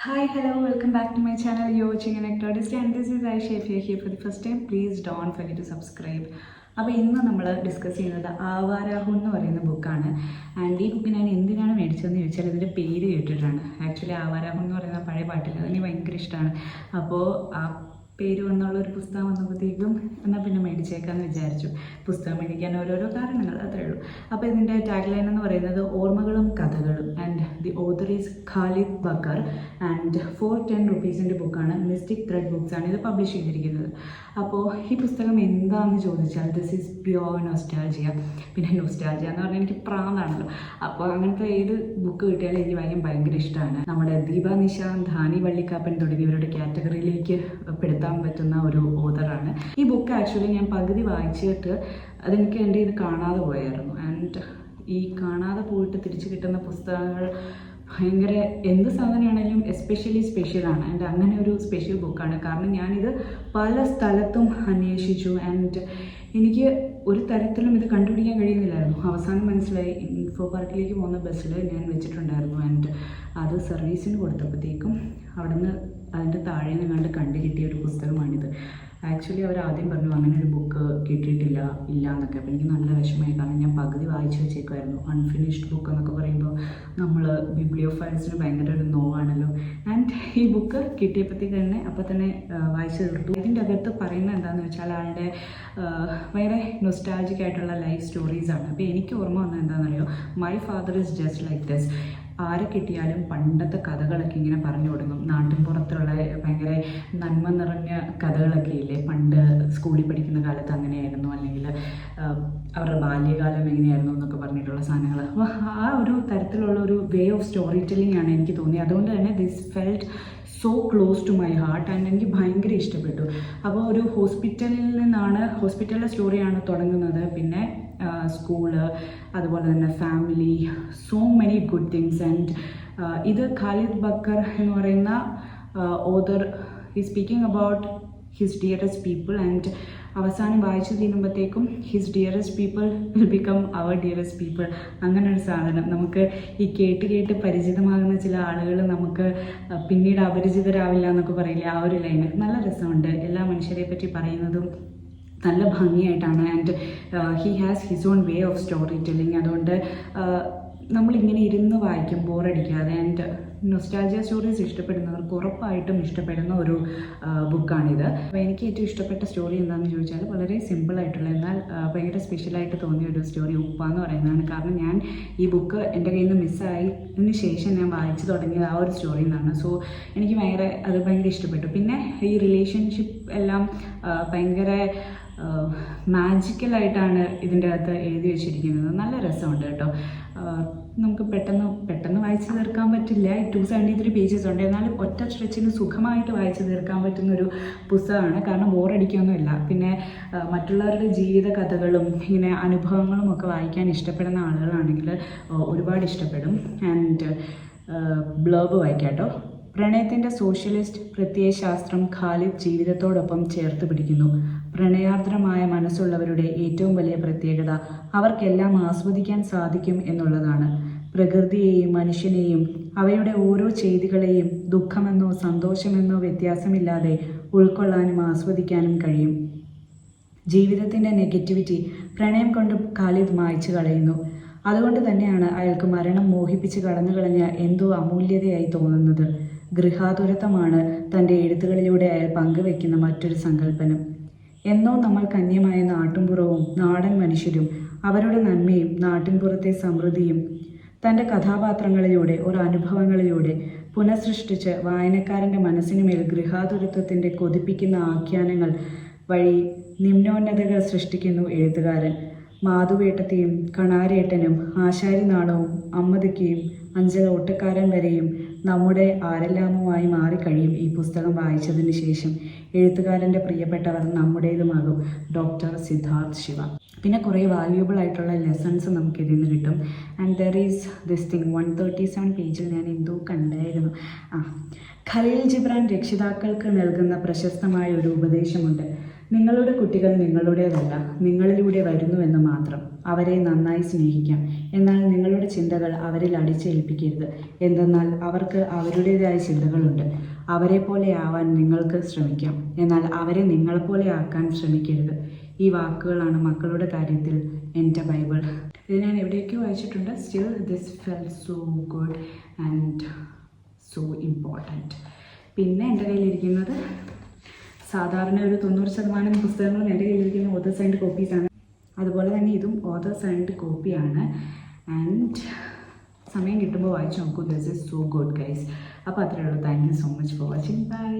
Hi, hello, welcome back to my channel. You're watching an actorist and this is Aisha. If you're here for the first time, please don't forget to subscribe. അപ്പോൾ ഇന്ന് നമ്മൾ discuss ചെയ്യുന്നത് ആവാരാഹു എന്ന് പറയുന്ന ബുക്കാണ്. And ഈ book ഞാൻ എന്തിനാണ് മേടിച്ചതെന്ന് ചോദിച്ചാൽ ഇതിൻ്റെ പേര് കേട്ടിട്ടാണ്. ആക്ച്വലി ആവാരാഹു എന്ന് പറയുന്ന പഴയ പാട്ടില്ല, അതെനിക്ക് ഭയങ്കര ഇഷ്ടമാണ്. അപ്പോൾ ആ പേര് വന്നുള്ളൊരു പുസ്തകം വന്നപ്പോഴത്തേക്കും എന്നാൽ പിന്നെ മേടിച്ചേക്കാമെന്ന് വിചാരിച്ചു. പുസ്തകം മേടിക്കാൻ ഓരോരോ കാരണങ്ങൾ, അത്രയേ ഉള്ളൂ. അപ്പോൾ ഇതിൻ്റെ ടാഗ് ലൈൻ എന്ന് പറയുന്നത് ഓർമ്മകളും കഥകളും. And the author is Khalid Bakkar and ₹410 ബുക്കാണ്. മിസ്റ്റിക് ത്രെഡ് ബുക്സ് ആണ് ഇത് പബ്ലിഷ് ചെയ്തിരിക്കുന്നത്. അപ്പോൾ ഈ പുസ്തകം എന്താണെന്ന് ചോദിച്ചാൽ ദിസ് ഈസ് പ്യുവർ നൊസ്റ്റാൾജിയ. പിന്നെ നൊസ്റ്റാൾജിയ എന്ന് പറഞ്ഞാൽ എനിക്ക് പ്രാന്താണല്ലോ. അപ്പോൾ അങ്ങനത്തെ ഏത് ബുക്ക് കിട്ടിയാലും എനിക്ക് ഭയങ്കര ഇഷ്ടമാണ്. നമ്മുടെ ദീപ നിശാന്ത്, ധാനി വള്ളിക്കാപ്പൻ തുടങ്ങിയവരുടെ കാറ്റഗറിയിലേക്ക് പെടുത്താൻ പറ്റുന്ന ഒരു ഓതറാണ്. ഈ ബുക്ക് ആക്ച്വലി ഞാൻ പകുതി വായിച്ചിട്ട് അതെനിക്ക് എൻ്റെ ഇത് കാണാതെ പോയായിരുന്നു. ആൻഡ് ഈ കാണാതെ പോയിട്ട് തിരിച്ച് കിട്ടുന്ന പുസ്തകങ്ങൾ ഭയങ്കര എന്ത് സാധനമാണെങ്കിലും എസ്പെഷ്യലി സ്പെഷ്യലാണ്. ആൻഡ് അങ്ങനെ ഒരു സ്പെഷ്യൽ ബുക്കാണ്. കാരണം ഞാനിത് പല സ്ഥലത്തും അന്വേഷിച്ചു. ആൻഡ് എനിക്ക് ഒരു തരത്തിലും ഇത് കണ്ടുപിടിക്കാൻ കഴിയുന്നില്ലായിരുന്നു. അവസാനം മനസ്സിലായി, ഇൻഫോ പാർക്കിലേക്ക് പോകുന്ന ബസ്സിൽ ഞാൻ വെച്ചിട്ടുണ്ടായിരുന്നു. ആൻഡ് അത് സർവീസിന് കൊടുത്തപ്പോഴത്തേക്കും അവിടെ നിന്ന് അതിൻ്റെ താഴെ നിന്ന് കണ്ടു കിട്ടിയ ഒരു പുസ്തകമാണിത്. ആക്ച്വലി അവർ ആദ്യം പറഞ്ഞു അങ്ങനെ ഒരു ബുക്ക് കിട്ടിയിട്ടില്ല എന്നൊക്കെ. അപ്പോൾ എനിക്ക് നല്ല വിഷമമായി, കാരണം ഞാൻ പകുതി വായിച്ചു വെച്ചേക്കുമായിരുന്നു. അൺഫിനിഷ്ഡ് ബുക്ക് എന്നൊക്കെ പറയുമ്പോൾ നമ്മൾ ബിബ്ലിയോഫൈൽസിന് ഭയങ്കര ഒരു നോവാണല്ലോ. ആൻഡ് ഈ ബുക്ക് കിട്ടിയപ്പോഴത്തേക്ക് തന്നെ അപ്പോൾ തന്നെ വായിച്ചു തീർത്തു. ഇതിൻ്റെ അകത്ത് പറയുന്നത് എന്താണെന്ന് വെച്ചാൽ ആളുടെ ഭയങ്കര നൊസ്റ്റാൾജിക് ആയിട്ടുള്ള ലൈഫ് സ്റ്റോറീസാണ്. അപ്പോൾ എനിക്ക് ഓർമ്മ വന്നത് എന്താണെന്നറിയോ, my father is just like this. ആരെ കിട്ടിയാലും പണ്ടത്തെ കഥകളൊക്കെ ഇങ്ങനെ പറഞ്ഞു കൊടുക്കും. നാട്ടിൻപുറത്തുള്ള ഭയങ്കര നന്മ നിറഞ്ഞ കഥകളൊക്കെ ഇല്ലേ, പണ്ട് സ്കൂളിൽ പഠിക്കുന്ന കാലത്ത് അങ്ങനെയായിരുന്നു, അല്ലെങ്കിൽ അവരുടെ ബാല്യകാലം എങ്ങനെയായിരുന്നു എന്നൊക്കെ പറഞ്ഞിട്ടുള്ള സാധനങ്ങൾ. അപ്പോൾ ആ ഒരു തരത്തിലുള്ള ഒരു വേ ഓഫ് സ്റ്റോറി ടെല്ലിംഗ് ആണ് എനിക്ക് തോന്നിയത്. അതുകൊണ്ട് തന്നെ this felt so close to my heart and എനിക്ക് ഭയങ്കര ഇഷ്ടപ്പെട്ടു. അപ്പോൾ ഒരു ഹോസ്പിറ്റലിലെ സ്റ്റോറിയാണ് തുടങ്ങുന്നത്. പിന്നെ സ്കൂള്, അതുപോലെ തന്നെ family, so many good things. And ഇത് ഖാലിദ് ബക്കർ എന്ന് പറയുന്ന ഓതർ ഈ speaking about his dearest people. And അവസാനം വായിച്ചു തീരുമ്പോഴത്തേക്കും his dearest people will become അവർ ഡിയറസ്റ്റ് പീപ്പിൾ. അങ്ങനെ ഒരു സാധനം നമുക്ക് ഈ കേട്ട് പരിചിതമാകുന്ന ചില ആളുകൾ നമുക്ക് പിന്നീട് അപരിചിതരാവില്ല എന്നൊക്കെ പറയില്ലേ, ആ ഒരു ലൈന് നല്ല രസമുണ്ട്. എല്ലാ മനുഷ്യരെ പറ്റി പറയുന്നതും നല്ല ഭംഗിയായിട്ടാണ്. And he has his own way of story telling. അതുകൊണ്ട് നമ്മളിങ്ങനെ ഇരുന്ന് വായിക്കും ബോറടിക്കാതെ. ആൻഡ് നൊസ്റ്റാൾജിയ സ്റ്റോറീസ് ഇഷ്ടപ്പെടുന്നവർക്ക് ഉറപ്പായിട്ടും ഇഷ്ടപ്പെടുന്ന ഒരു ബുക്കാണിത്. അപ്പോൾ എനിക്ക് ഏറ്റവും ഇഷ്ടപ്പെട്ട സ്റ്റോറി എന്താണെന്ന് ചോദിച്ചാൽ വളരെ സിമ്പിളായിട്ടുള്ള എന്നാൽ ഭയങ്കര സ്പെഷ്യലായിട്ട് തോന്നിയ ഒരു സ്റ്റോറി ഉപ്പ എന്ന് പറയുന്നതാണ്. കാരണം ഞാൻ ഈ ബുക്ക് എൻ്റെ കയ്യിൽ നിന്ന് മിസ്സായതിന് ശേഷം ഞാൻ വായിച്ചു തുടങ്ങിയത് ആ ഒരു സ്റ്റോറിയിൽ നിന്നാണ്. സോ എനിക്ക് ഭയങ്കര ഇഷ്ടപ്പെട്ടു. പിന്നെ ഈ റിലേഷൻഷിപ്പ് എല്ലാം ഭയങ്കര മാജിക്കലായിട്ടാണ് ഇതിൻ്റെ അകത്ത് എഴുതി വെച്ചിരിക്കുന്നത്. നല്ല രസമുണ്ട് കേട്ടോ. നമുക്ക് പെട്ടെന്ന് വായിച്ചു തീർക്കാൻ പറ്റില്ല. 273 പേജസ് ഉണ്ട്. എന്നാലും ഒറ്റ സ്ട്രെച്ചിന് സുഖമായിട്ട് വായിച്ചു തീർക്കാൻ പറ്റുന്നൊരു പുസ്തകമാണ്. കാരണം ബോറടിക്കൊന്നുമില്ല. പിന്നെ മറ്റുള്ളവരുടെ ജീവിത കഥകളും ഇങ്ങനെ അനുഭവങ്ങളും ഒക്കെ വായിക്കാൻ ഇഷ്ടപ്പെടുന്ന ആളുകളാണെങ്കിൽ ഒരുപാട് ഇഷ്ടപ്പെടും. ആൻഡ് ബ്ലർബ് വായിക്കാം കേട്ടോ. പ്രണയത്തിൻ്റെ സോഷ്യലിസ്റ്റ് പ്രത്യയശാസ്ത്രം ഖാലിദ് ജീവിതത്തോടൊപ്പം ചേർത്ത് പിടിക്കുന്നു. പ്രണയാർദ്രമായ മനസ്സുള്ളവരുടെ ഏറ്റവും വലിയ പ്രത്യേകത അവർക്കെല്ലാം ആസ്വദിക്കാൻ സാധിക്കും എന്നുള്ളതാണ്. പ്രകൃതിയെയും മനുഷ്യനെയും അവയുടെ ഓരോ ചെയ്തികളെയും ദുഃഖമെന്നോ സന്തോഷമെന്നോ വ്യത്യാസമില്ലാതെ ഉൾക്കൊള്ളാനും ആസ്വദിക്കാനും കഴിയും. ജീവിതത്തിൻ്റെ നെഗറ്റിവിറ്റി പ്രണയം കൊണ്ട് ഖാലിദ് മായ്ച്ചു കളയുന്നു. അതുകൊണ്ട് തന്നെയാണ് അയാൾക്ക് മരണം മോഹിപ്പിച്ച് കടന്നുകളഞ്ഞ എന്തോ അമൂല്യതയായി തോന്നുന്നത്. ഗൃഹാതുരത്വമാണ് തൻ്റെ എഴുത്തുകളിലൂടെ അയാൾ പങ്കുവെക്കുന്ന മറ്റൊരു സങ്കല്പനം. എന്നോ നമ്മൾ കന്യമായ നാട്ടിൻപുറവും നാടൻ മനുഷ്യരും അവരുടെ നന്മയും നാട്ടിൻപുറത്തെ സമൃദ്ധിയും തൻ്റെ കഥാപാത്രങ്ങളിലൂടെ അനുഭവങ്ങളിലൂടെ പുനഃസൃഷ്ടിച്ച് വായനക്കാരൻ്റെ മനസ്സിനുമേൽ ഗൃഹാതുരത്വത്തിൻ്റെ കൊതിപ്പിക്കുന്ന ആഖ്യാനങ്ങൾ വഴി നിമ്നോന്നതകൾ സൃഷ്ടിക്കുന്നു എഴുത്തുകാരൻ. മാധുവേട്ടത്തെയും കണാരേട്ടനും ആശാരിനാണവും അമ്മദിക്കയും അഞ്ചൽ ഓട്ടക്കാരൻ വരെയും നമ്മുടെ ആരെല്ലാമുമായി മാറിക്കഴിയും ഈ പുസ്തകം വായിച്ചതിന് ശേഷം. എഴുത്തുകാരൻ്റെ പ്രിയപ്പെട്ടവർ നമ്മുടേതുമാകും. ഡോക്ടർ സിദ്ധാർത്ഥ് ശിവ. പിന്നെ കുറേ വാല്യൂബിൾ ആയിട്ടുള്ള ലെസൺസ് നമുക്കിതിൽ നിന്ന് കിട്ടും. And there is this thing 137 പേജിൽ ഞാൻ എന്തോ കണ്ടായിരുന്നു. ഖലീൽ ജിബ്രാൻ രക്ഷിതാക്കൾക്ക് നൽകുന്ന പ്രശസ്തമായ ഒരു ഉപദേശമുണ്ട്. നിങ്ങളുടെ കുട്ടികൾ നിങ്ങളുടേതല്ല, നിങ്ങളിലൂടെ വരുന്നുവെന്ന് മാത്രം. അവരെ നന്നായി സ്നേഹിക്കാം, എന്നാൽ നിങ്ങളുടെ ചിന്തകൾ അവരിൽ അടിച്ചേൽപ്പിക്കരുത്. എന്തെന്നാൽ അവർക്ക് അവരുടേതായ ചിന്തകളുണ്ട്. അവരെ പോലെ ആവാൻ നിങ്ങൾക്ക് ശ്രമിക്കാം, എന്നാൽ അവരെ നിങ്ങളെപ്പോലെ ആക്കാൻ ശ്രമിക്കരുത്. ഈ വാക്കുകളാണ് മക്കളുടെ കാര്യത്തിൽ എൻ്റെ ബൈബിൾ. ഇത് ഞാൻ എവിടെയൊക്കെയോ വായിച്ചിട്ടുണ്ട്. Still this felt so good and so important. പിന്നെ എൻ്റെ കയ്യിലിരിക്കുന്നത് സാധാരണ ഒരു 90% പുസ്തകങ്ങളും എൻ്റെ കയ്യിലിരിക്കുന്ന ഓതർ സൈൻഡ് കോപ്പീസാണ്. അതുപോലെ തന്നെ ഇതും ഓതർ സൈൻഡ് കോപ്പിയാണ്. ആൻഡ് സമയം കിട്ടുമ്പോൾ വായിച്ച് നോക്കൂ. This is so good guys. അപ്പോൾ അത്രയേ ഉള്ളൂ. Thank you so much for watching. By.